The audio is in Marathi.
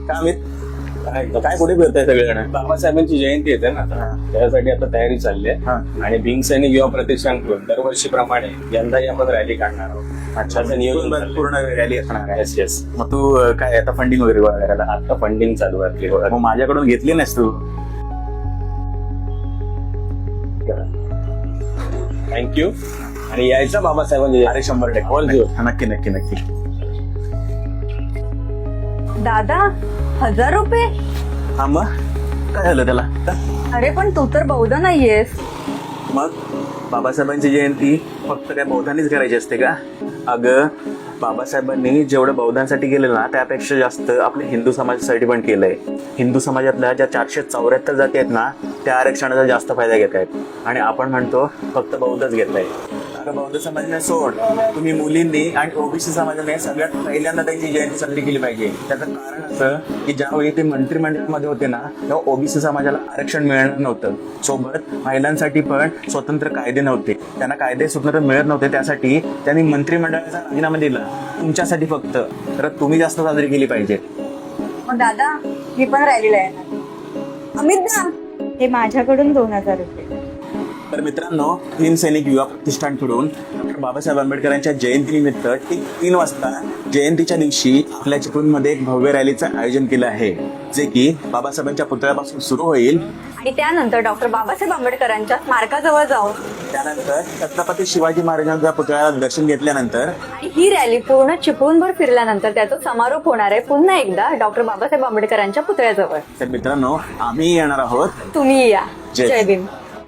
का अमित काय कुठे फिरताय सगळेजण? बाबासाहेबांची जयंती येते ना त्यासाठी आता तयारी चालली आहे आणि भीम सैनिक युवा प्रतिष्ठानकडून दरवर्षीप्रमाणे यंदाही आपण रॅली काढणार आहोत. अच्छा, त्याचं नियोजन पूर्ण रॅली असणार आहे. Yes yes. मग तू काय आता फंडिंग वगैरे गोळा करायला? आता फंडिंग चालू आहे. मग माझ्याकडून घेतली नाहीस तू? थँक्यू. आणि यायचा बाबासाहेबांची. अरे 100%. All you. नक्की नक्की नक्की. दादा 1000 रुपये? हा मग काय झालं त्याला? अरे पण तू तर बौद्ध नाहीयेस. मग बाबासाहेबांची जयंती फक्त काय बौद्धांनीच करायची असते का? अगं बाबासाहेबांनी जेवढं बौद्धांसाठी केलं ना त्यापेक्षा जास्त आपल्या हिंदू समाजासाठी पण केलंय. हिंदू समाजातल्या ज्या 474 जाती आहेत ना त्या आरक्षणाचा जास्त फायदा घेत आहेत आणि आपण म्हणतो फक्त बौद्धच घेत आहे. अगं बौद्ध समाजाने सोड, तुम्ही मुलींनी आणि ओबीसी समाजाने सगळ्यात पहिल्यांदा त्यांची जयंती साजरी केली पाहिजे. त्याचं कारण असं की ज्यावेळी ते मंत्रिमंडळामध्ये होते ना तेव्हा ओबीसी समाजाला आरक्षण मिळणार नव्हतं. सोबत महिलांसाठी पण स्वतंत्र कायदे नव्हते, त्यांना कायदे स्वतंत्र मिळत नव्हते. त्यासाठी त्यांनी मंत्रिमंडळाचा राजीनामा दिला तुमच्यासाठी फक्त. तर तुम्ही जास्त साजरी केली पाहिजे. मग दादा मी पण रॅलीला येणार. अमित दा हे माझ्याकडून 2000 रुपये. तर मित्रांनो, भीम सैनिक युवा प्रतिष्ठानकडून डॉक्टर बाबासाहेब आंबेडकरांच्या जयंतीनिमित्त ठीक 3 वाजता जयंतीच्या दिवशी आपल्या चिपळूणमध्ये एक भव्य रॅलीचं आयोजन केलं आहे, जे की बाबासाहेबांच्या पुतळ्यापासून सुरू होईल आणि त्यानंतर डॉक्टर बाबासाहेब आंबेडकरांच्या स्मारकाजवळ जाऊन त्यानंतर छत्रपती शिवाजी महाराजांच्या पुतळ्याला दर्शन घेतल्यानंतर आणि ही रॅली पूर्ण चिपळूणभर फिरल्यानंतर त्याचा समारोप होणार आहे पुन्हा एकदा डॉक्टर बाबासाहेब आंबेडकरांच्या पुतळ्याजवळ. तर मित्रांनो, आम्ही येणार आहोत. तुम्ही या. जय जय भीम.